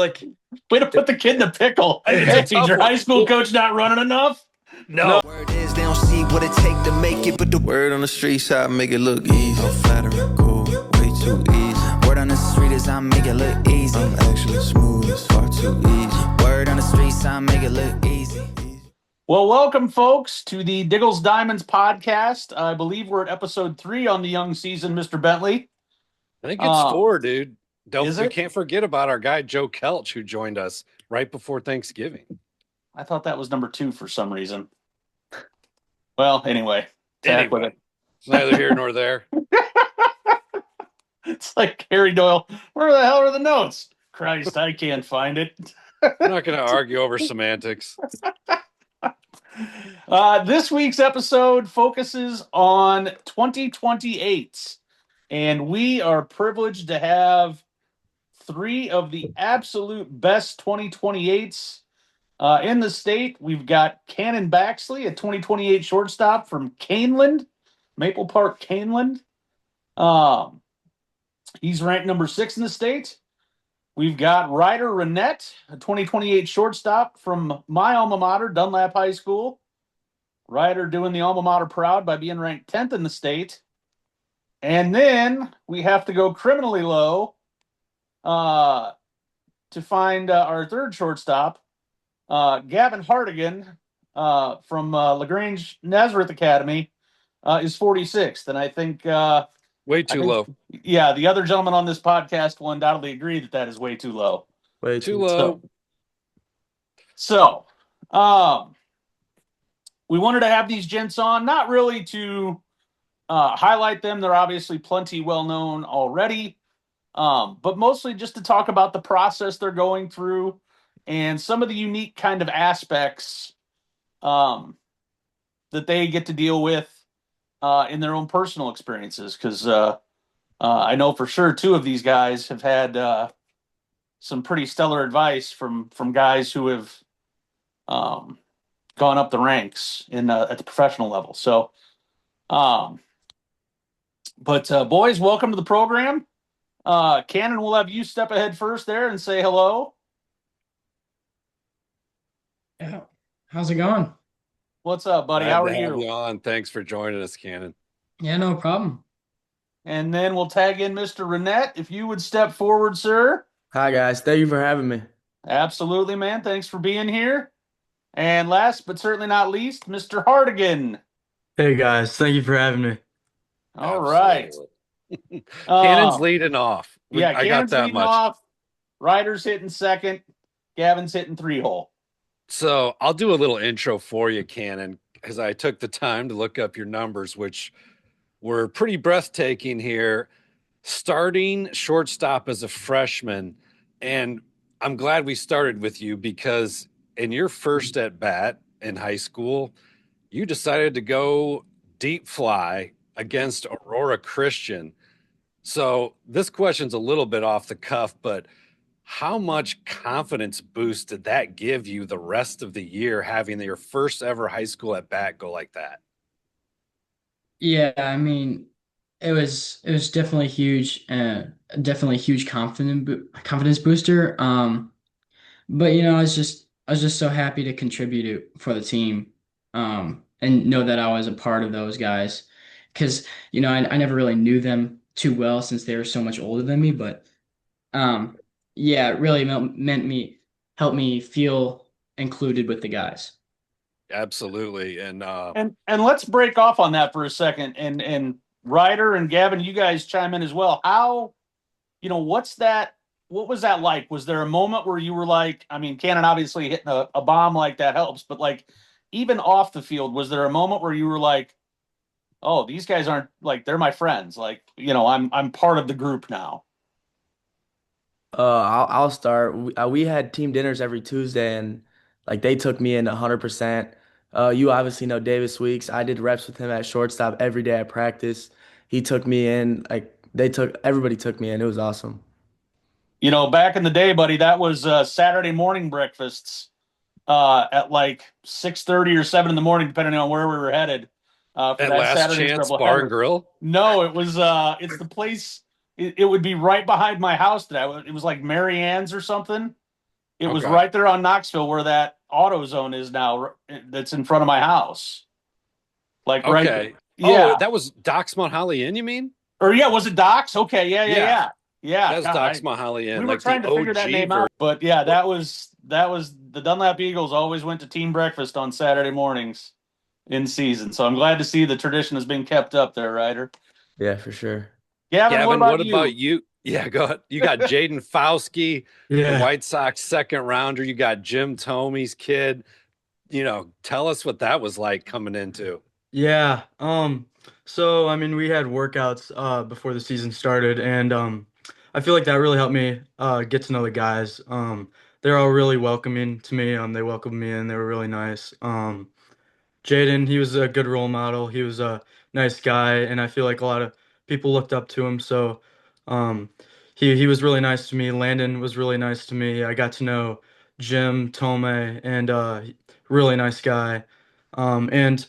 Like, way to put the kid in a pickle. Is your high school coach not running enough? No. Word is they don't see what it take to make it, but the word on the street side make it look easy. I'm flattering, cool, way too easy. Word on the street is I make it look easy. I'm actually smooth, it's far too easy. Word on the street side make it look easy. Well, welcome, folks, to the Diggle's Diamonds podcast. I believe we're at episode 3 on the young season, Mr. Bentley. I think it's 4, dude. We can't forget about our guy Joe Kelch, who joined us right before Thanksgiving. I thought that was number 2 for some reason. Well, anyway. It's neither here nor there. It's like Harry Doyle. Where the hell are the notes? Christ, I can't find it. I'm not going to argue over semantics. This week's episode focuses on 2028, and we are privileged to have 3 of the absolute best 2028s in the state. We've got Kannon Baxley, a 2028 shortstop from Kaneland, Maple Park Kaneland. He's ranked number 6 in the state. We've got Ryder Rennette, a 2028 shortstop from my alma mater, Dunlap High School. Ryder doing the alma mater proud by being ranked 10th in the state. And then we have to go criminally low to find our third shortstop, Gavin Hartigan from LaGrange Nazareth Academy is 46th. And I think... way too low. Yeah, the other gentleman on this podcast will undoubtedly agree that is way too low. Way too low. So, we wanted to have these gents on, not really to highlight them. They're obviously plenty well known already, but mostly just to talk about the process they're going through and some of the unique kind of aspects that they get to deal with in their own personal experiences, because I know for sure 2 of these guys have had some pretty stellar advice from guys who have gone up the ranks at the professional level. So, but boys, welcome to the program. Kannon, we'll have you step ahead first there and say hello. Yeah, how's it going? What's up, buddy? Glad How are to have you? you on. Thanks for joining us, Kannon. Yeah, no problem. And then we'll tag in Mr. Rennette. If you would step forward, sir. Hi, guys. Thank you for having me. Absolutely, man. Thanks for being here. And last but certainly not least, Mr. Hartigan. Hey, guys. Thank you for having me. All right. Cannon's leading off. Yeah, I got Cannon's that leading much. off. Ryder's hitting second. Gavin's hitting 3-hole. So I'll do a little intro for you, Kannon, because I took the time to look up your numbers, which were pretty breathtaking here. Starting shortstop as a freshman, and I'm glad we started with you because in your first at bat in high school, you decided to go deep fly against Aurora Christian. So this question's a little bit off the cuff, but how much confidence boost did that give you the rest of the year, having your first ever high school at bat go like that? Yeah, I mean, it was definitely huge, definitely a huge confidence booster. But I was just so happy to contribute for the team, and know that I was a part of those guys, because I never really knew them too well since they were so much older than me, but yeah, it really helped me feel included with the guys. Absolutely. And let's break off on that for a second. And Ryder and Gavin, you guys chime in as well. How, what was that like? Was there a moment where you were like, I mean, Kannon obviously hitting a bomb like that helps, but like even off the field, was there a moment where you were like, oh, these guys aren't like, they're my friends. Like, I'm part of the group now. I'll start. We had team dinners every Tuesday, and like they took me in 100%. You obviously know Davis Weeks. I did reps with him at shortstop every day at practice. He took me in. Like everybody took me in. It was awesome. Back in the day, buddy, that was Saturday morning breakfasts at like 6:30 or 7 in the morning, depending on where we were headed. For that Last Saturday's Chance doubleheader. Bar and Grill? No, it was it's the place. It would be right behind my house. It was like Mary Ann's or something. It was Okay. right there on Knoxville where that auto zone is now. That's in front of my house. Like right. Okay. Oh, Yeah. that was Doc's Mount Holly Inn, you mean? Or yeah, was it Doc's? Okay. Yeah. Yeah. Yeah, Yeah. Yeah. that's God, Doc's Mount Holly we Inn, were like the trying to figure that OG name version. out, but yeah, that was the Dunlap Eagles always went to team breakfast on Saturday mornings in season. So I'm glad to see the tradition has been kept up there, Ryder. Yeah, for sure. Gavin, what Gavin, about what you? about you? Yeah, go ahead. You got Jaden Fauske, the Yeah. White Sox second rounder. You got Jim Tomey's kid. Tell us what that was like coming into. Yeah. So I mean we had workouts before the season started and I feel like that really helped me get to know the guys. They're all really welcoming to me. They welcomed me in. They were really nice. Jaden, he was a good role model. He was a nice guy, and I feel like a lot of people looked up to him. So, um, he was really nice to me. Landon was really nice to me. I got to know Jim Tome, and really nice guy. And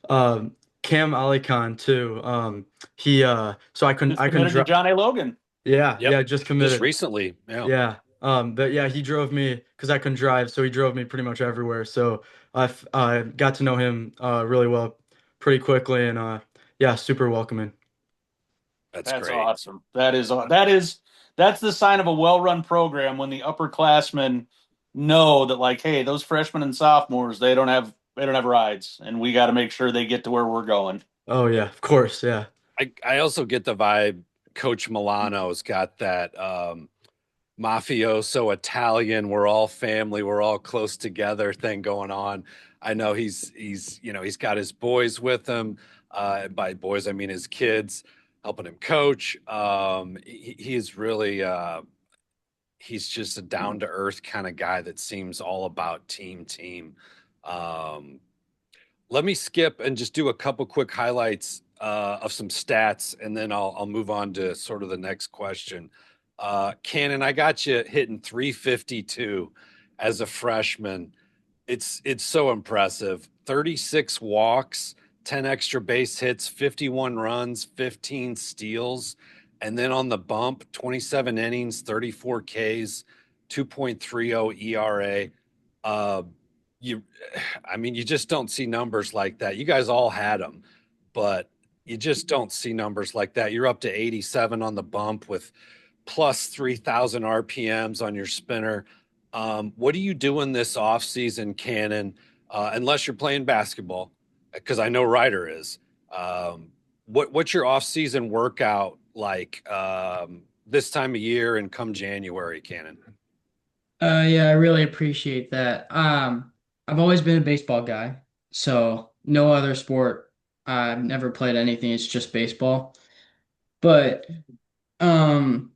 um, Cam Ali Khan too. He so Just I couldn't committed to drive. John A. Logan. Yeah, Yep. yeah, just Just committed. recently. Yeah. Yeah. But yeah, he drove me because I couldn't drive, so he drove me pretty much everywhere. So I got to know him really well pretty quickly, and yeah, super welcoming. That's That's great. awesome. That's the sign of a well-run program when the upperclassmen know that, like, hey, those freshmen and sophomores, they don't have rides, and we got to make sure they get to where we're going. Oh yeah, of course, yeah. I also get the vibe Coach Milano's got that mafioso Italian, we're all family, we're all close together thing going on. I know he's got his boys with him. By boys, I mean his kids helping him coach. He's really he's just a down to earth kind of guy that seems all about team. Um, Let me skip and just do a couple quick highlights of some stats, and then I'll move on to sort of the next question. Kannon, I got you hitting 352 as a freshman. It's so impressive. 36 walks, 10 extra base hits, 51 runs, 15 steals, and then on the bump, 27 innings, 34 Ks, 2.30 ERA. You I mean, you just don't see numbers like that. You guys all had them, but you just don't see numbers like that. You're up to 87 on the bump with plus 3,000 RPMs on your spinner. What are you doing this off season, Kannon? Unless you're playing basketball, because I know Ryder is. What's your off season workout like this time of year and come January, Kannon? Yeah, I really appreciate that. I've always been a baseball guy, so no other sport. I've never played anything. It's just baseball. But um,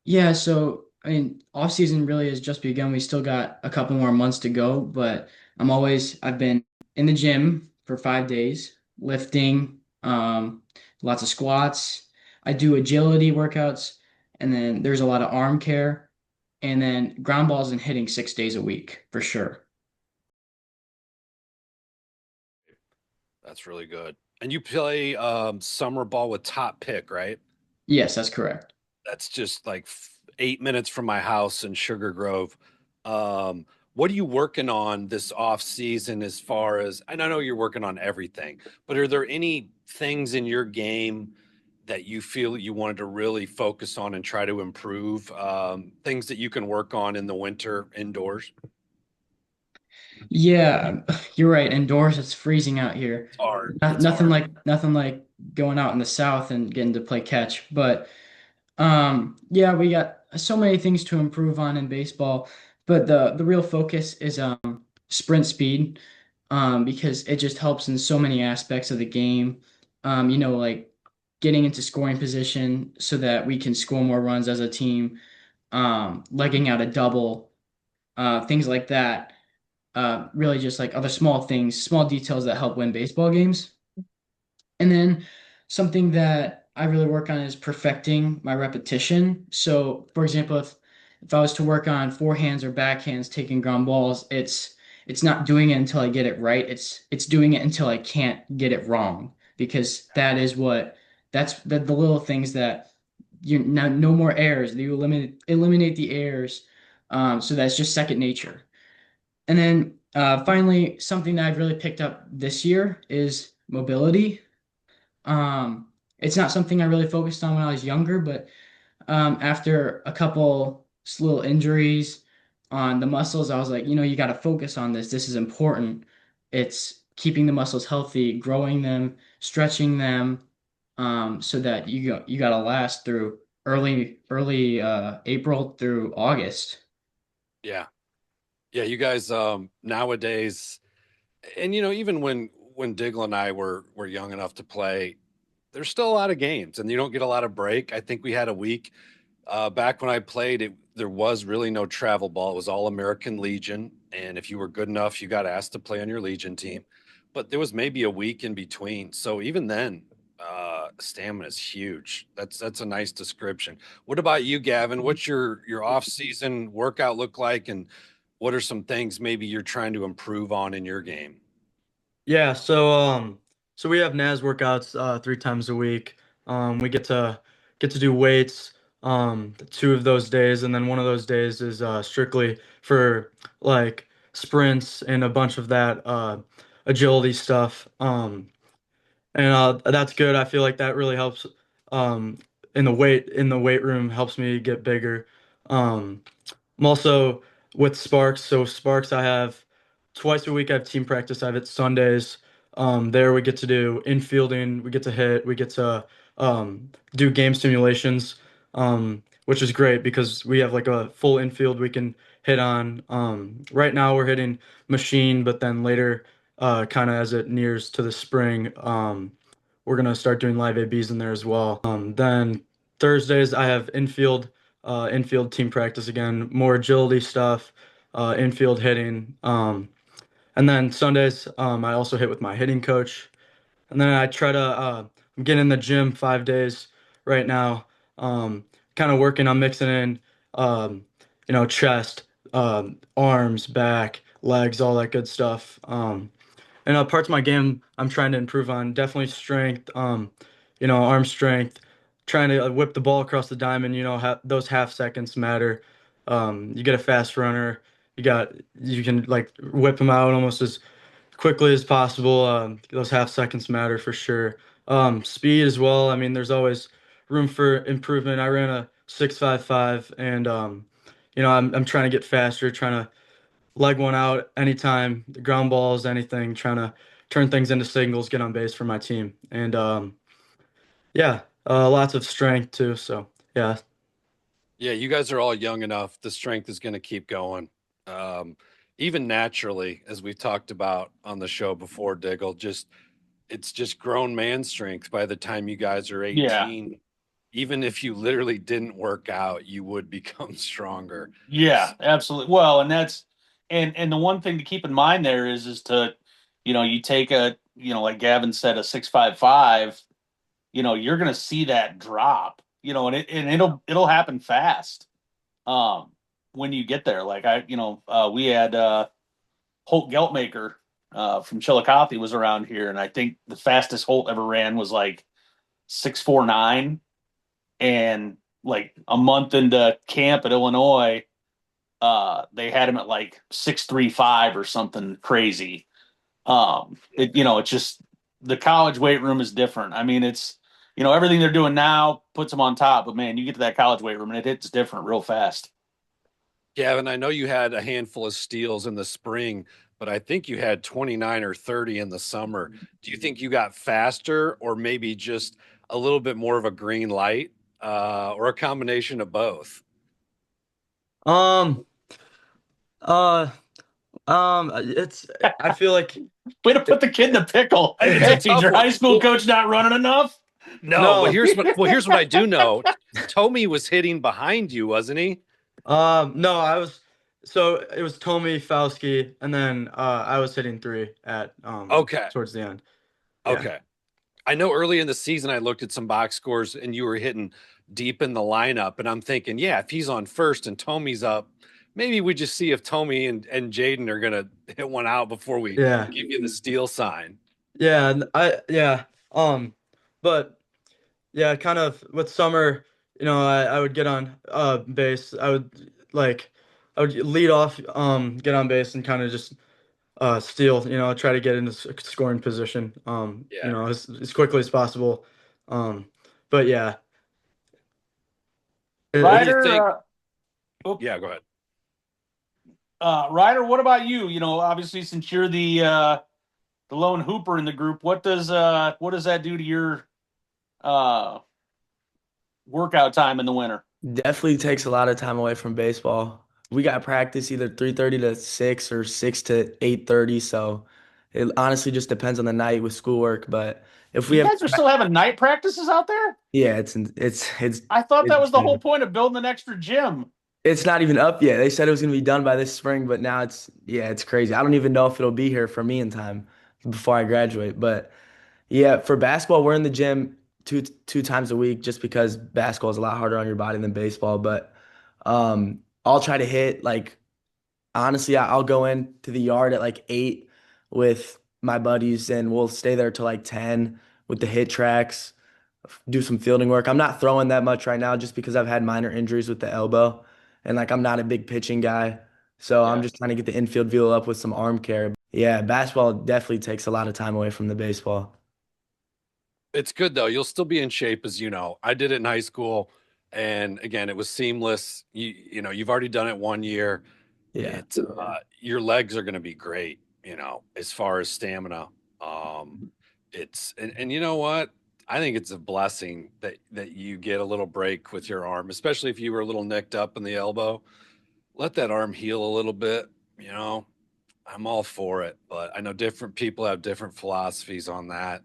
yeah. So I mean, off season really has just begun. We still got a couple more months to go, but I've been in the gym for 5 days, lifting, lots of squats. I do agility workouts, and then there's a lot of arm care, and then ground balls and hitting 6 days a week for sure. That's really good. And you play summer ball with Top Pick, right? Yes, that's correct. That's just like 8 minutes from my house in Sugar Grove. What are you working on this off season as far as, and I know you're working on everything, but are there any things in your game that you feel you wanted to really focus on and try to improve? Things that you can work on in the winter indoors? Yeah, you're right. Indoors, it's freezing out here. It's hard. Not, It's nothing hard. like nothing like going out in the south and getting to play catch. But yeah, we got so many things to improve on in baseball. But the real focus is sprint speed, because it just helps in so many aspects of the game. Like getting into scoring position so that we can score more runs as a team, legging out a double, things like that. Really just like other small things, small details that help win baseball games. And then something that I really work on is perfecting my repetition. So, for example, if I was to work on forehands or backhands taking ground balls, it's not doing it until I get it right. It's doing it until I can't get it wrong, because that's the little things that you now no more errors. You eliminate the errors. So that's just second nature. And then finally, something that I've really picked up this year is mobility. It's not something I really focused on when I was younger, but after a couple little injuries on the muscles, I was like, you got to focus on this. This is important. It's keeping the muscles healthy, growing them, stretching them, so that you got to last through early April through August. Yeah. Yeah, you guys nowadays, and even when Diggle and I were young enough to play, there's still a lot of games and you don't get a lot of break. I think we had a week back when I played, there was really no travel ball. It was all American Legion. And if you were good enough, you got asked to play on your Legion team. But there was maybe a week in between. So even then, stamina is huge. That's a nice description. What about you, Gavin? What's your off-season workout look like? And what are some things maybe you're trying to improve on in your game? Yeah, so we have NAS workouts 3 times a week. We get to do weights 2 of those days, and then one of those days is strictly for like sprints and a bunch of that agility stuff. And that's good. I feel like that really helps in the weight room, helps me get bigger. Um, I'm also with Sparks. So Sparks, I have twice a week. I have team practice. I have it Sundays. There we get to do infielding. We get to hit. We get to do game simulations, which is great because we have like a full infield we can hit on. Right now we're hitting machine, but then later, kind of as it nears to the spring, we're gonna start doing live ABs in there as well. Then Thursdays I have infield team practice again, more agility stuff, infield hitting. And then Sundays, I also hit with my hitting coach. And then I try to get in the gym 5 days right now, kind of working on mixing in, chest, arms, back, legs, all that good stuff. And parts of my game I'm trying to improve on, definitely strength, arm strength, trying to whip the ball across the diamond, those half seconds matter. You get a fast runner, you can like whip them out almost as quickly as possible. Those half seconds matter for sure. Speed as well. I mean, there's always room for improvement. I ran a 6.55, and I'm trying to get faster, trying to leg one out anytime, the ground balls, anything, trying to turn things into singles, get on base for my team. And yeah, lots of strength too. So yeah. Yeah, you guys are all young enough. The strength is going to keep going. Um, Even naturally, as we've talked about on the show before, Diggle, it's just grown man strength by the time you guys are Yeah. 18. Even if you literally didn't work out, you would become stronger. Yeah, absolutely. Well, and the one thing to keep in mind there is to, you take like Gavin said, a 6.55, you're going to see that drop, and it'll happen fast. When you get there, like we had Holt Geltmaker from Chillicothe was around here, and I think the fastest Holt ever ran was like 6.49, and like a month into camp at Illinois, they had him at like 6.35 or something crazy. It's just the college weight room is different. I mean, it's everything they're doing now puts them on top, but man, you get to that college weight room and it hits different real fast. Gavin, I know you had a handful of steals in the spring, but I think you had 29 or 30 in the summer. Do you think you got faster or maybe just a little bit more of a green light or a combination of both? Um, uh, it's, I feel like, Way to put the kid in a pickle. It's a Hey, tough your one. high school coach not running enough? No, but No. here's what I do know. Tommy was hitting behind you, wasn't he? No, so it was Tommy Fauski, and then I was hitting three at Okay. towards the end. Yeah. Okay. I know early in the season I looked at some box scores and you were hitting deep in the lineup, and I'm thinking, yeah, if he's on first and Tomy's up, maybe we just see if Tommy and Jaden are gonna hit one out before we Yeah. give you the steal sign. Yeah, and but yeah, kind of with summer, I would get on base. I would like I would lead off, get on base, and kind of just steal. Try to get into scoring position. Yeah. As quickly as possible. Um, but yeah, What do you Ryder, think? oh, Yeah, go ahead. Ryder, what about you? Obviously, since you're the lone hooper in the group, what does that do to your uh, workout time in the winter? Definitely takes a lot of time away from baseball. We got practice either 3:30 to 6 or 6 to 8:30, so it honestly just depends on the night with schoolwork. But if we You have, guys are still having night practices out there? yeah, it's I thought that was the whole it's point of building an extra gym. it's not even up yet. They said it was gonna be done by this spring, but now it's crazy. I don't even know if it'll be here for me in time before I graduate. But yeah, for basketball, we're in the gym two times a week just because basketball is a lot harder on your body than baseball. But I'll try to hit like honestly, I'll go into the yard at like 8 with my buddies and we'll stay there till like 10 with the hit tracks, do some fielding work. I'm not throwing that much right now just because I've had minor injuries with the elbow and like I'm not a big pitching guy. So I'm Yeah. just trying to get the infield view up with some arm care. Yeah, basketball definitely takes a lot of time away from the baseball. It's good though. You'll still be in shape, as you know. I did it in high school, and again, it was seamless. You've already done it 1 year. Yeah. Your legs are going to be great. As far as stamina, and you know what? I think it's a blessing that you get a little break with your arm, especially if you were a little nicked up in the elbow. Let that arm heal a little bit. You know, I'm all for it, but I know different people have different philosophies on that.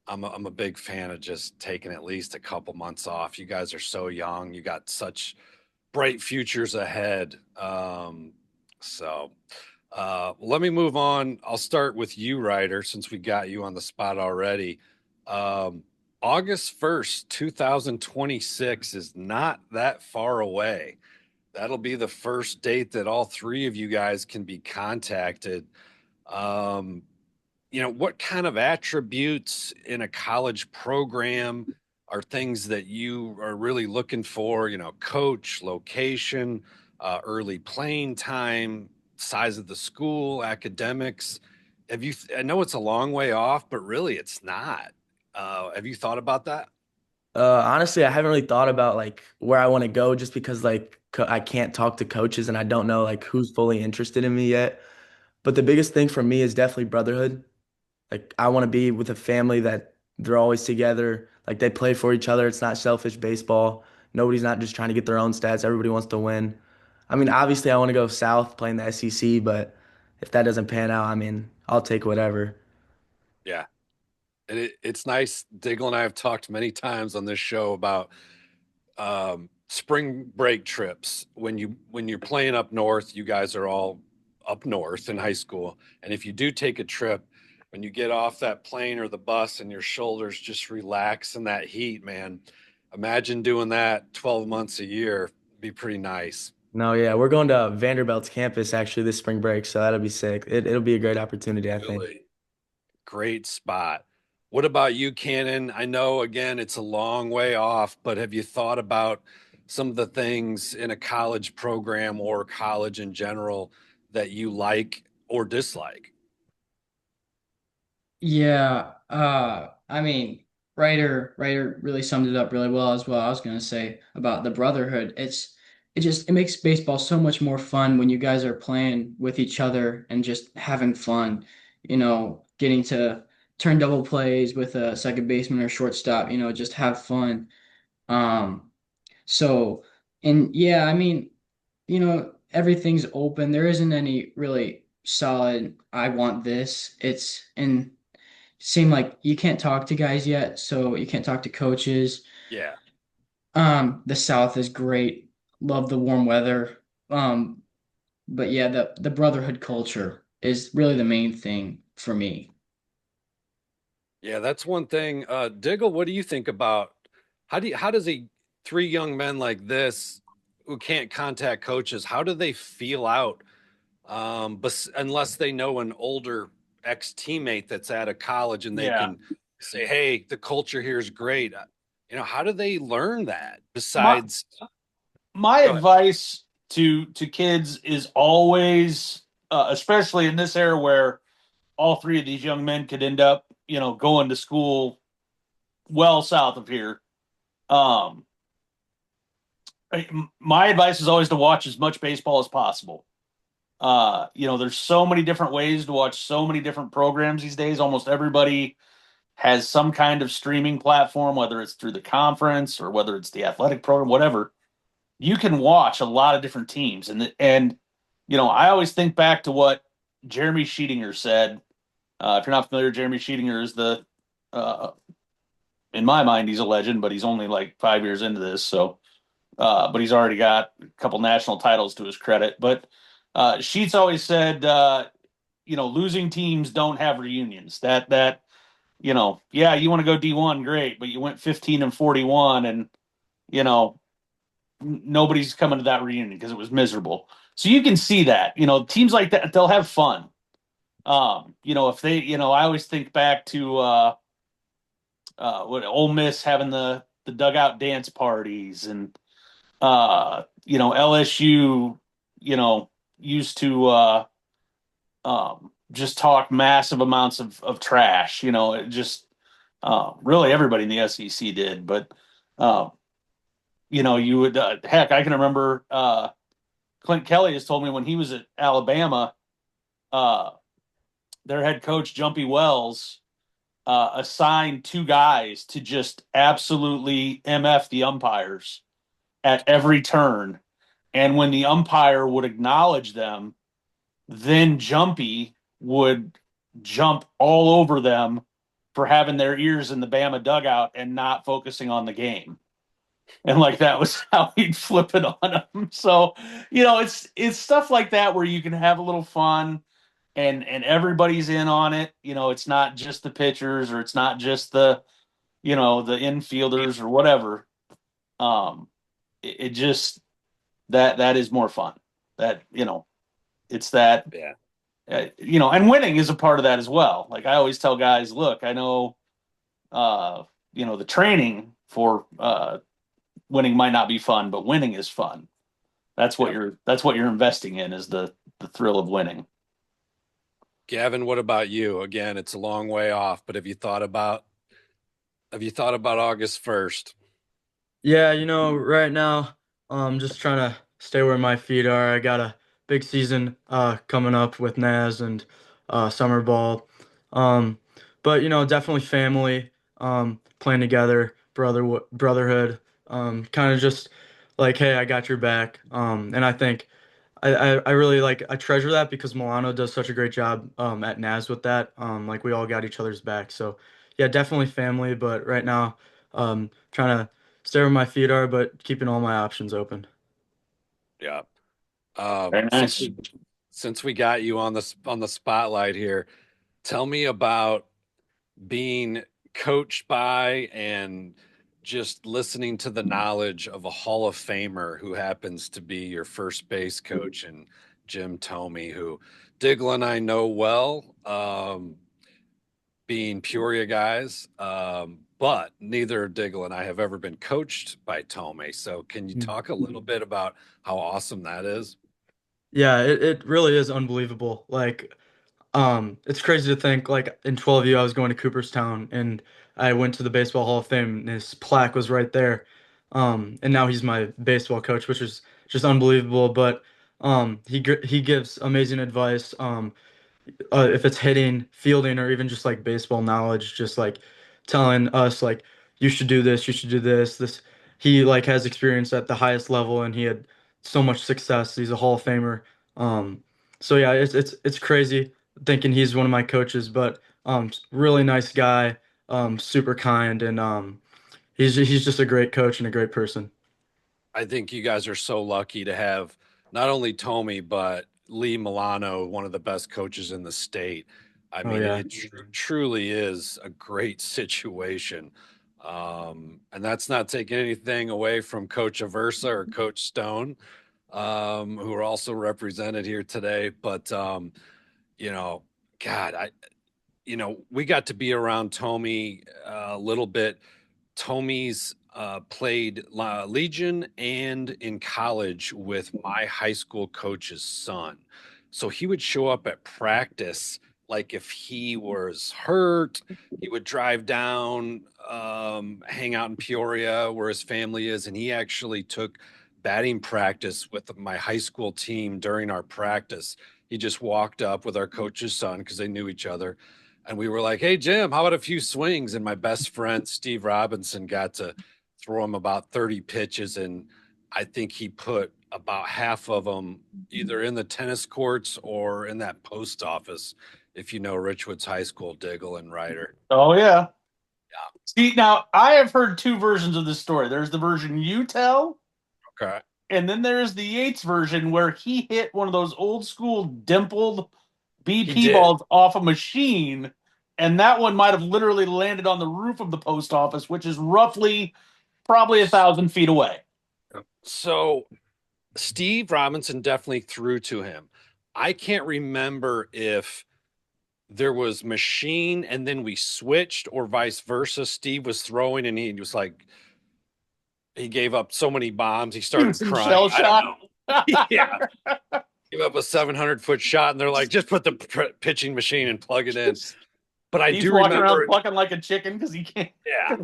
I'm a big fan of just taking at least a couple months off. You guys are so young. You got such bright futures ahead. Let me move on. I'll start with you, Ryder, since we got you on the spot already. Um, August 1st, 2026 is not that far away. That'll be the first date that all three of you guys can be contacted. Um, what kind of attributes in a college program are things that you are really looking for? Coach, location, early playing time, size of the school, academics. I know it's a long way off, but really it's not. Have you thought about that? Honestly, I haven't really thought about like where I want to go just because like I can't talk to coaches and I don't know like who's fully interested in me yet. But the biggest thing for me is definitely brotherhood. Like I want to be with a family that they're always together, like they play for each other. It's not selfish baseball. Nobody's not just trying to get their own stats. Everybody wants to win. I mean, obviously I want to go south playing the SEC, but if that doesn't pan out, I mean, I'll take whatever. Yeah. And it's nice. Diggle and I have talked many times on this show about spring break trips. When you're playing up north, you guys are all up north in high school, and if you do take a trip, when you get off that plane or the bus and your shoulders just relax in that heat, man, imagine doing that 12 months a year. Be pretty nice. No, yeah, we're going to Vanderbilt's campus actually this spring break, so that'll be sick. It'll be a great opportunity, I think. Really great spot. What about you, Cannon? I know, again, it's a long way off, but have you thought about some of the things in a college program or college in general that you like or dislike? Yeah, I mean, Ryder really summed it up really well as well. I was gonna say about the brotherhood. It makes baseball so much more fun when you guys are playing with each other and just having fun. Getting to turn double plays with a second baseman or shortstop. Just have fun. Um, so and yeah, I mean, everything's open. There isn't any really solid. I want this. It's and seem like you can't talk to guys yet, so you can't talk to coaches. Yeah. The South is great. Love the warm weather. Um, but yeah, the brotherhood culture is really the main thing for me. Yeah, that's one thing. Diggle, what do you think about how does a three young men like this who can't contact coaches, how do they feel out but unless they know an older ex-teammate that's at a college and they Yeah. can say, hey, the culture here is great. How do they learn that My besides my go ahead. advice to kids is always, especially in this era where all three of these young men could end up, going to school well south of here. Um, my advice is always to watch as much baseball as possible. There's so many different ways to watch so many different programs these days. Almost everybody has some kind of streaming platform, whether it's through the conference or whether it's the athletic program, whatever. You can watch a lot of different teams, and I always think back to what Jeremy Sheetinger said. If you're not familiar, Jeremy Sheetinger is in my mind, he's a legend, but he's only like 5 years into this, so. But he's already got a couple national titles to his credit. But Sheets always said, losing teams don't have reunions. Yeah, you want to go D1, great, but you went 15-41, and nobody's coming to that reunion because it was miserable. So you can see that, teams like that, they'll have fun. If they, I always think back to what Ole Miss having the dugout dance parties, and LSU, used to just talk massive amounts of trash. It just really everybody in the SEC did. But you would heck, I can remember Clint Kelly has told me when he was at Alabama, their head coach Jumpy Wells assigned two guys to just absolutely MF the umpires at every turn. And when the umpire would acknowledge them, then Jumpy would jump all over them for having their ears in the Bama dugout and not focusing on the game. And like that was how he'd flip it on them. So, it's stuff like that where you can have a little fun and everybody's in on it. It's not just the pitchers, or it's not just the infielders or whatever. It just that is more fun. That it's that. Yeah. And winning is a part of that as well. Like I always tell guys, look, I know the training for winning might not be fun, but winning is fun. That's what you're investing in, is the thrill of winning. Gavin, what about you? Again, it's a long way off, but have you thought about August 1st? Yeah, right now, just trying to stay where my feet are. I got a big season coming up with Naz and summer ball. But definitely family, playing together, brotherhood, kind of just like, hey, I got your back. And I think I really I treasure that because Milano does such a great job at Naz with that. Like we all got each other's back. So yeah, definitely family, but right now, trying to stay where my feet are, but keeping all my options open. Yeah. Very nice. Since we got you on the spotlight here, tell me about being coached by and just listening to the knowledge of a Hall of Famer who happens to be your first base coach, and Jim Thome, who Diggle and I know well, being Peoria guys, but neither Diggle and I have ever been coached by Thome. So can you talk a little bit about how awesome that is? Yeah, it really is unbelievable. It's crazy to think like in 12U I was going to Cooperstown and I went to the Baseball Hall of Fame and his plaque was right there. And now he's my baseball coach, which is just unbelievable. But he gives amazing advice. If it's hitting, fielding, or even just like baseball knowledge, just like telling us like you should do this, you should do this. This he like has experience at the highest level and he had so much success. He's a Hall of Famer. So yeah, it's crazy thinking he's one of my coaches, but really nice guy, super kind, and he's just a great coach and a great person. I think you guys are so lucky to have not only Thome, but Lee Milano, one of the best coaches in the state. I mean, yeah. it truly is a great situation. And that's not taking anything away from Coach Aversa or Coach Stone, who are also represented here today. But, God, we got to be around Thome a little bit. Thome's played Legion and in college with my high school coach's son. So he would show up at practice like if he was hurt, he would drive down, hang out in Peoria where his family is, and he actually took batting practice with my high school team during our practice. He just walked up with our coach's son because they knew each other. And we were like, hey, Jim, how about a few swings? And my best friend, Steve Robinson, got to throw him about 30 pitches. And I think he put about half of them either in the tennis courts or in that post office, if you know Richwoods High School, Diggle and Ryder. Oh, yeah. See, now I have heard two versions of this story. There's the version you tell. Okay. And then there's the Yates version where he hit one of those old school dimpled BP balls off a machine. And that one might have literally landed on the roof of the post office, which is roughly probably 1,000 feet away. So Steve Robinson definitely threw to him. I can't remember if there was machine and then we switched or vice versa. Steve was throwing and he was like, he gave up so many bombs. He started crying. Shell shot. Yeah. Gave up a 700-foot shot and they're like, just put the pitching machine and plug it in. But I do walking remember around plucking like a chicken because he can't. Yeah.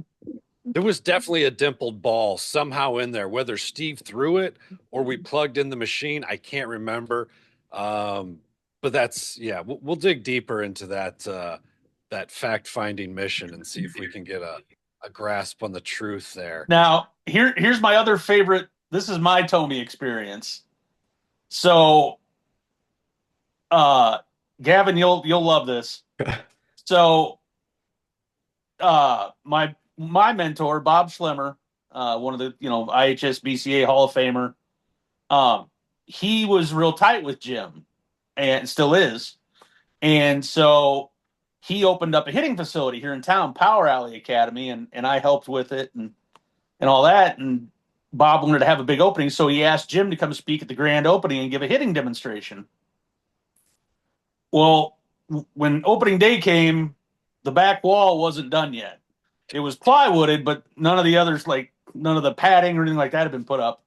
There was definitely a dimpled ball somehow in there, whether Steve threw it or we plugged in the machine. I can't remember. But that's, yeah, we'll dig deeper into that fact-finding mission and see if we can get a grasp on the truth there. Now, here's my other favorite. This is my Tommy experience. So, Gavin, you'll love this. So, my mentor, Bob Schlemmer, one of the IHS BCA Hall of Famer, he was real tight with Jim, and still is. And so he opened up a hitting facility here in town, Power Alley Academy, and I helped with it and all that. And Bob wanted to have a big opening, so he asked Jim to come speak at the grand opening and give a hitting demonstration. Well, when opening day came, the back wall wasn't done yet. It was plywooded, but none of the others, like none of the padding or anything like that, had been put up.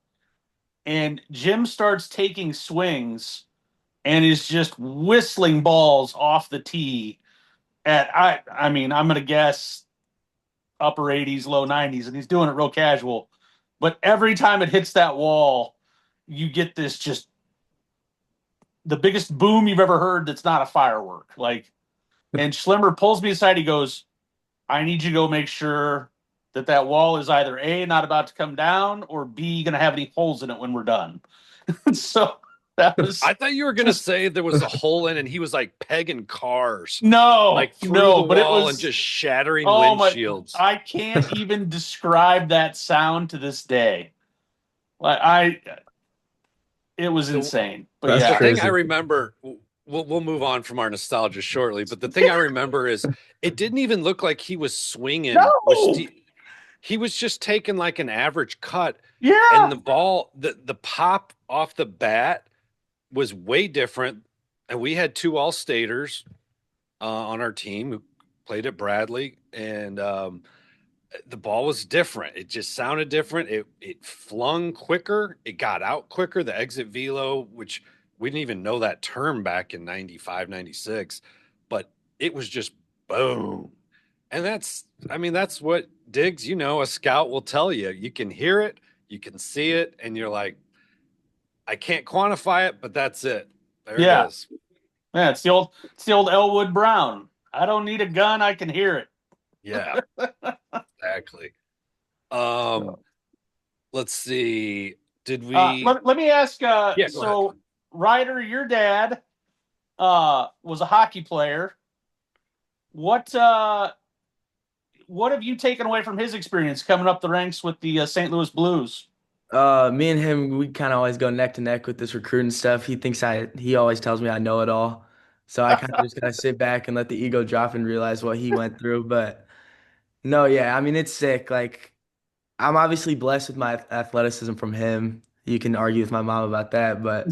And Jim starts taking swings and is just whistling balls off the tee at, I mean, I'm going to guess upper 80s, low 90s, and he's doing it real casual. But every time it hits that wall, you get this just the biggest boom you've ever heard that's not a firework. Like, and Schlemmer pulls me aside. He goes, I need you to go make sure that wall is either A, not about to come down, or B, going to have any holes in it when we're done. So that was. I thought you were going to say there was a hole in and he was like pegging cars. No, like through no, the but wall it was and just shattering windshields. I can't even describe that sound to this day. Like it was insane. But That's yeah, The crazy. thing I remember, we'll move on from our nostalgia shortly, but the thing I remember is it didn't even look like he was swinging. No! He was just taking like an average cut. yeah. And the ball, the pop off the bat was way different. And we had two All-Staters on our team who played at Bradley. And the ball was different. It just sounded different. It flung quicker. It got out quicker. The exit velo, which we didn't even know that term back in 95, 96. But it was just boom. And that's what Diggs, a scout will tell you. You can hear it, you can see it, and you're like, I can't quantify it, but that's it. There it is. Yeah, it's the old Elwood Brown. I don't need a gun, I can hear it. Yeah, exactly. Let's see. Did we? Let me ask. Go so, ahead. Ryder, your dad was a hockey player. What have you taken away from his experience coming up the ranks with the St. Louis Blues? Me and him, we kind of always go neck to neck with this recruiting stuff. He always tells me I know it all. So I kind of just gotta sit back and let the ego drop and realize what he went through. But no, yeah, I mean, it's sick. Like, I'm obviously blessed with my athleticism from him. You can argue with my mom about that, but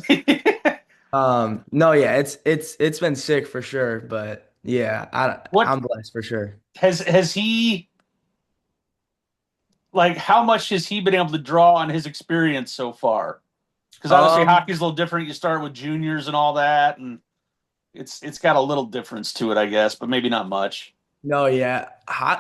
no, yeah, it's been sick for sure. But yeah, I'm blessed for sure. Has he like how much has he been able to draw on his experience so far? Because obviously Um, hockey's a little different. You start with juniors and all that, and it's got a little difference to it, I guess, but maybe not much. no, yeah.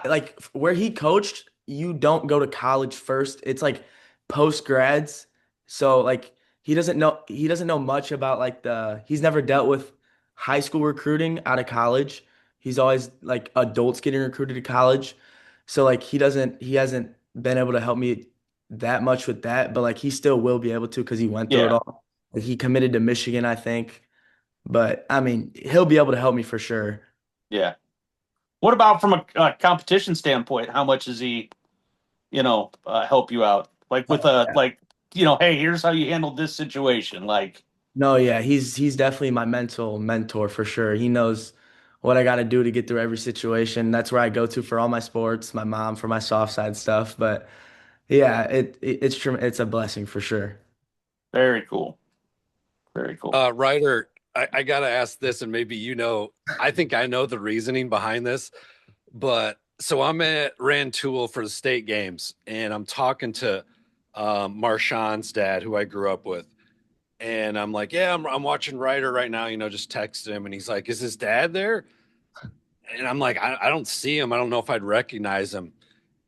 Like where he coached, you don't go to college first. It's like post grads. So like he doesn't know much about like he's never dealt with high school recruiting out of college. He's always like adults getting recruited to college. So like he hasn't been able to help me that much with that, but like he still will be able to because he went through it Yeah, all. Like, he committed to Michigan, I think. But I mean, he'll be able to help me for sure. yeah. What about from a competition standpoint? How much does he, help you out? Like with Oh, a yeah. like, hey, here's how you handled this situation. Like, No, yeah, he's definitely my mental mentor for sure. He knows what I got to do to get through every situation. That's where I go to for all my sports, my mom for my soft side stuff. But yeah, it's a blessing for sure. very cool, very cool. Ryder, I gotta ask this, and maybe I think I know the reasoning behind this, but so I'm at Rantoul for the state games, and I'm talking to Marshawn's dad, who I grew up with, and I'm like, yeah, I'm watching Ryder right now, just texted him, and he's like, is his dad there? And I'm like, I don't see him. I don't know if I'd recognize him.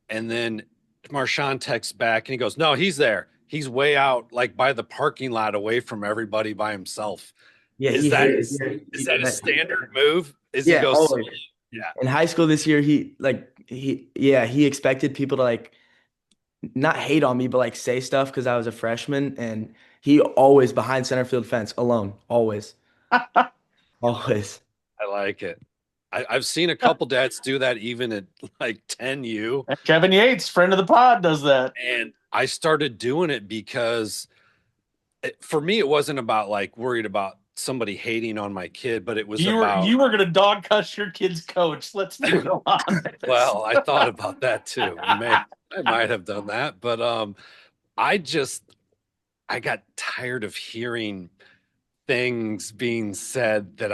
And then Marshawn texts back and he goes, no, he's there. He's way out, like by the parking lot, away from everybody by himself. Yeah, Is he that hates. is that a standard move? Is he Yeah, goes, always. yeah, In high school this year, he expected people to like not hate on me, but like say stuff because I was a freshman, and he always behind center field fence alone, always, always. I like it. I've seen a couple dads do that even at like 10U. Kevin Yates, friend of the pod, does that. And I started doing it because for me, it wasn't about like worried about somebody hating on my kid, but it was about, You were gonna dog cuss your kid's coach. Let's be real honest. well, I thought about that too. I might have done that, but I just I got tired of hearing things being said that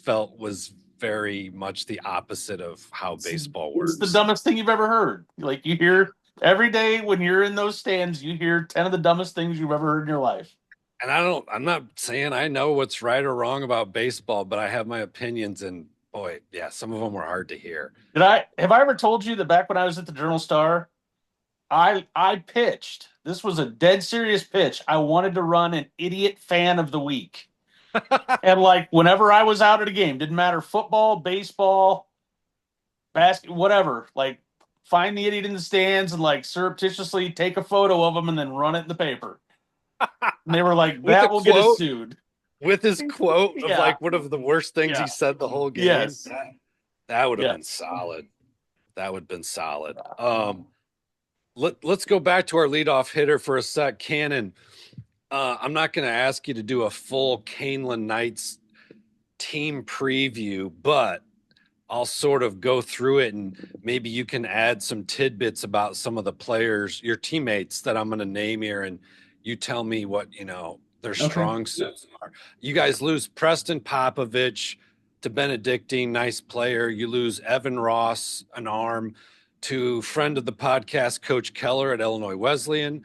felt was very much the opposite of how baseball It's the works. dumbest thing you've ever heard. Like you hear every day when you're in those stands, you hear 10 of the dumbest things you've ever heard in your life. And I'm not saying I know what's right or wrong about baseball, but I have my opinions, and boy, yeah, some of them were hard to hear. Have I ever told you that back when I was at the Journal Star, I pitched. This was a dead serious pitch. I wanted to run an idiot fan of the week. And like whenever I was out at a game, didn't matter football, baseball, basket, whatever, like find the idiot in the stands and like surreptitiously take a photo of them and then run it in the paper. And they were like, With a that will get us quote? sued. With his quote of Yeah. like one of the worst things Yeah. he said the whole game. Yes. That would have Yeah. been solid. That would have been solid. Let's go back to our leadoff hitter for a sec. Kannon, I'm not going to ask you to do a full Kaneland Knights team preview, but I'll sort of go through it, and maybe you can add some tidbits about some of the players, your teammates that I'm going to name here, and you tell me what, their strong suits are. You guys lose Preston Popovich to Benedictine, nice player. You lose Evan Ross, an arm, to friend of the podcast, Coach Keller at Illinois Wesleyan.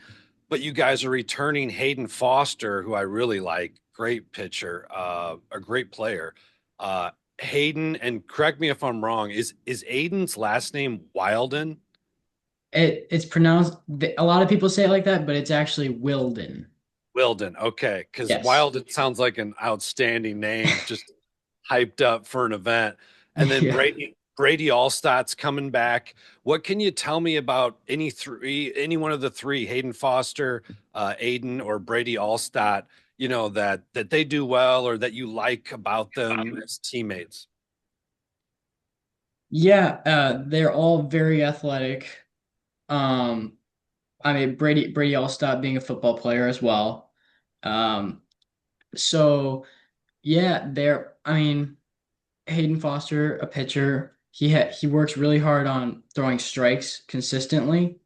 But you guys are returning Hayden Foster, who I really like, great pitcher, a great player. Hayden, and correct me if I'm wrong, is Aiden's last name Wilden? It's pronounced, a lot of people say it like that, but it's actually Wilden. Wilden, okay, because Yes. Wilden sounds like an outstanding name, just hyped up for an event. And then Yeah. Brady Allstott's coming back. What can you tell me about any one of the three, Hayden Foster, Aiden, or Brady Allstott, that they do well or that you like about them as teammates? Yeah, they're all very athletic. I mean, Brady Allstott being a football player as well. So yeah, I mean, Hayden Foster, a pitcher, he works really hard on throwing strikes consistently,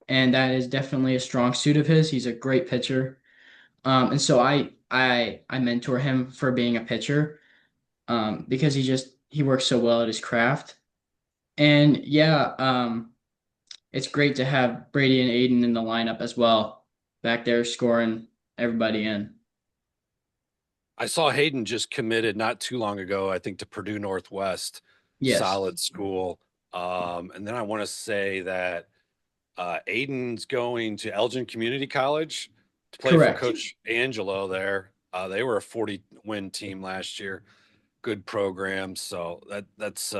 and that is definitely a strong suit of his. He's a great pitcher. And so I mentor him for being a pitcher, because he works so well at his craft. And yeah, it's great to have Brady and Aiden in the lineup as well, back there scoring everybody in. I saw Hayden just committed not too long ago, I think to Purdue Northwest, Yes, solid school. And then I want to say that Aiden's going to Elgin Community College to play for correct. Coach Angelo there. They were a 40-win team last year. Good program. So that's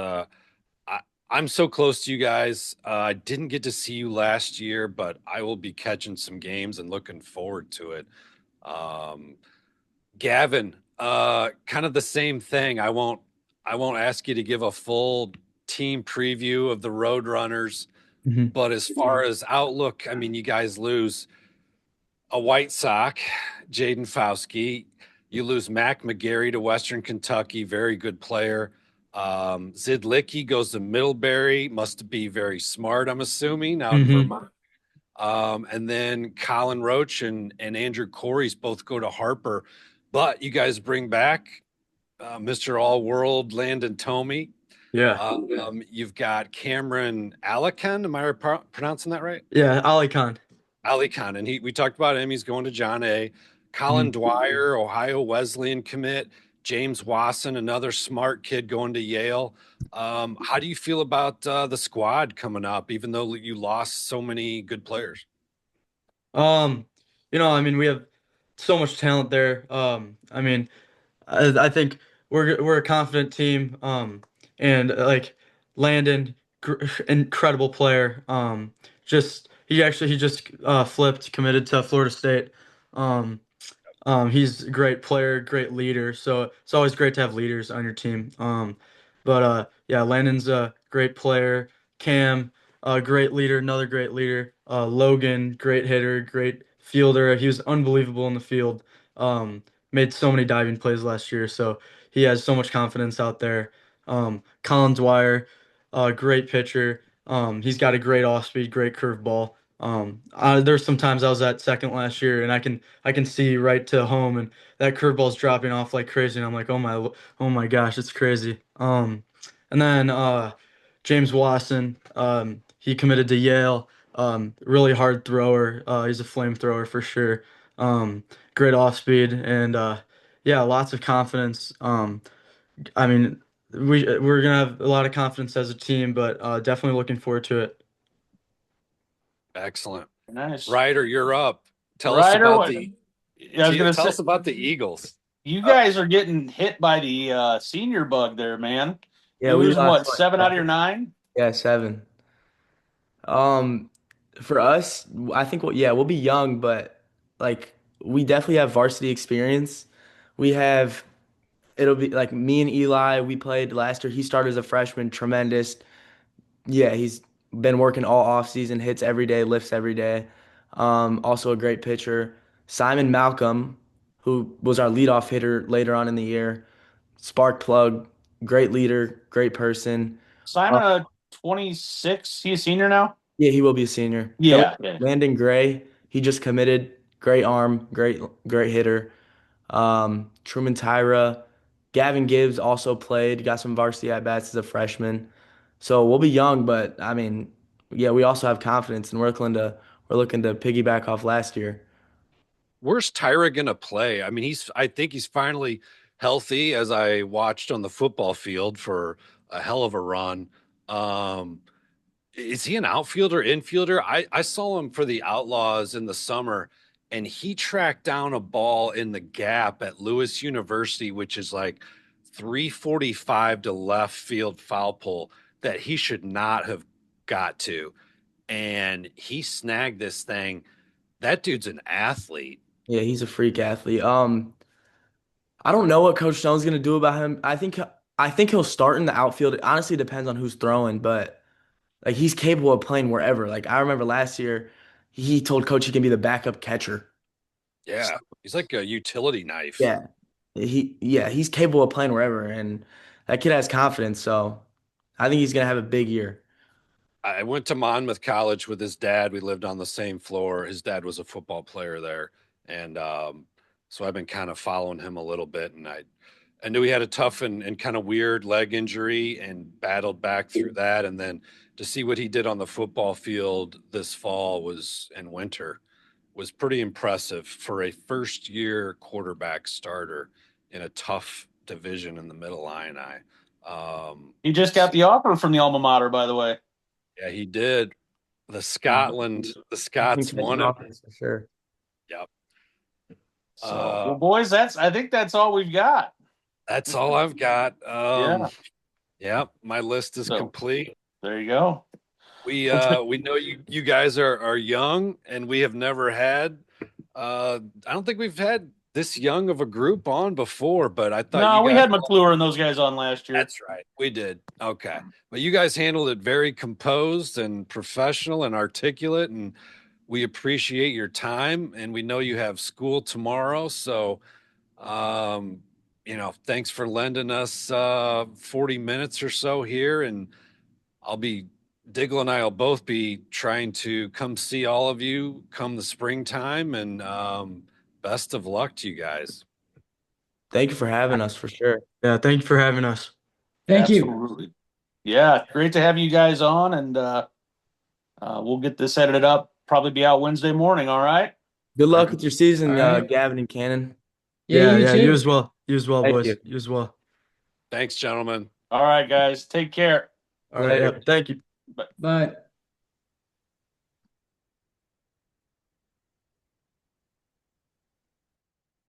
I'm so close to you guys. I didn't get to see you last year, but I will be catching some games and looking forward to it. Gavin, kind of the same thing. I won't ask you to give a full team preview of the Roadrunners, Mhm. but as far as outlook, I mean, you guys lose a White Sox, Jaden Fauske. You lose Mac McGarry to Western Kentucky, very good player. Zidlicki goes to Middlebury, must be very smart, I'm assuming, out in Mhm. Vermont. And then Colin Roach and Andrew Corey's both go to Harper. But you guys bring back Mr. All World Landon Tomey. Yeah. You've got Cameron Alican. Am I pronouncing that right? Yeah, Ali Khan. Ali Khan. And we talked about him. He's going to John A. Colin Mhm. Dwyer, Ohio Wesleyan commit. James Wasson, another smart kid going to Yale. How do you feel about the squad coming up, even though you lost so many good players? Um, I mean, we have so much talent there. I mean, I think we're a confident team. And like Landon, incredible player. Just he just flipped, committed to Florida State. Um, he's a great player, great leader. So it's always great to have leaders on your team. But yeah, Landon's a great player. Cam, great leader, another great leader. Logan, great hitter, great fielder. He was unbelievable in the field. Made so many diving plays last year, so he has so much confidence out there. Colin Dwyer, great pitcher. He's got a great off speed, great curveball. There's some times I was at second last year, and I can see right to home, and that curveball's dropping off like crazy, and I'm like, oh my gosh, it's crazy. And then James Wasson, he committed to Yale. Really hard thrower. He's a flamethrower for sure. Great off speed, and yeah, lots of confidence. I mean, we're gonna have a lot of confidence as a team, but definitely looking forward to it. Excellent. Nice. Ryder, you're up. Tell us Ryder, about what? the I was gonna tell say, us about the Eagles. you guys are getting hit by the senior bug there, man. Yeah, You're we losing lost what, 7 out of your 9? yeah, 7. Um, for us, I think we'll be young, but like we definitely have varsity experience. We have it'll be like me and Eli, we played last year. He started as a freshman, tremendous. Yeah, he's been working all off season, hits every day, lifts every day. Also a great pitcher. Simon Malcolm, who was our leadoff hitter later on in the year, spark plug, great leader, great person. Uh, Simon, 26. He a senior now? yeah, he will be a senior. Then we Yeah. have Landon Gray, he just committed. Great arm, great hitter. Truman Tyra, Gavin Gibbs also played, got some varsity at bats as a freshman. So we'll be young, but I mean, yeah, we also have confidence, and we're looking to piggyback off last year. Where's Tyra gonna play? I mean, I think he's finally healthy, as I watched on the football field for a hell of a run. Um, is he an outfielder, infielder? I saw him for the Outlaws in the summer, and he tracked down a ball in the gap at Lewis University, which is like 345 to left field foul pole that he should not have got to. And he snagged this thing. That dude's an athlete. Yeah, he's a freak athlete. I don't know what Coach Stone's gonna do about him. I think he'll start in the outfield. It honestly depends on who's throwing, but like he's capable of playing wherever. Like I remember last year, he told Coach he can be the backup catcher. Yeah, he's like a utility knife. Yeah. He's capable of playing wherever, and that kid has confidence, so I think he's gonna have a big year. I went to Monmouth College with his dad. We lived on the same floor. His dad was a football player there, and so I've been kind of following him a little bit. And I knew he had a tough and kind of weird leg injury and battled back through that. And then to see what he did on the football field this fall and winter was pretty impressive for a first year quarterback starter in a tough division in the Middle Illini. He just got the offer from the alma mater, by the way. Yeah, he did. The Scots won it. For sure. Yep. So, well, boys, I think that's all we've got. That's all I've got. Yeah. My list is complete. There you go. We know you guys are young, and we have never had. I don't think we've had this young of a group on before, but I thought we had McClure and those guys on last year. That's right, we did. Okay, but you guys handled it very composed and professional and articulate, and we appreciate your time. And we know you have school tomorrow, so thanks for lending us 40 minutes or so here, and Diggle and I will both be trying to come see all of you come the springtime, and best of luck to you guys. Thank you for having us, for sure. Yeah, thank you for having us. Thank you. Absolutely. Yeah, great to have you guys on, and we'll get this edited up. Probably be out Wednesday morning. All right. Good luck with your season, All right. Gavin and Kannon. Yeah, you too. you as well. You as well, Thank boys. you. You as well. Thanks, gentlemen. All right, guys. Take care. All right. Later. Yep, thank you. Bye.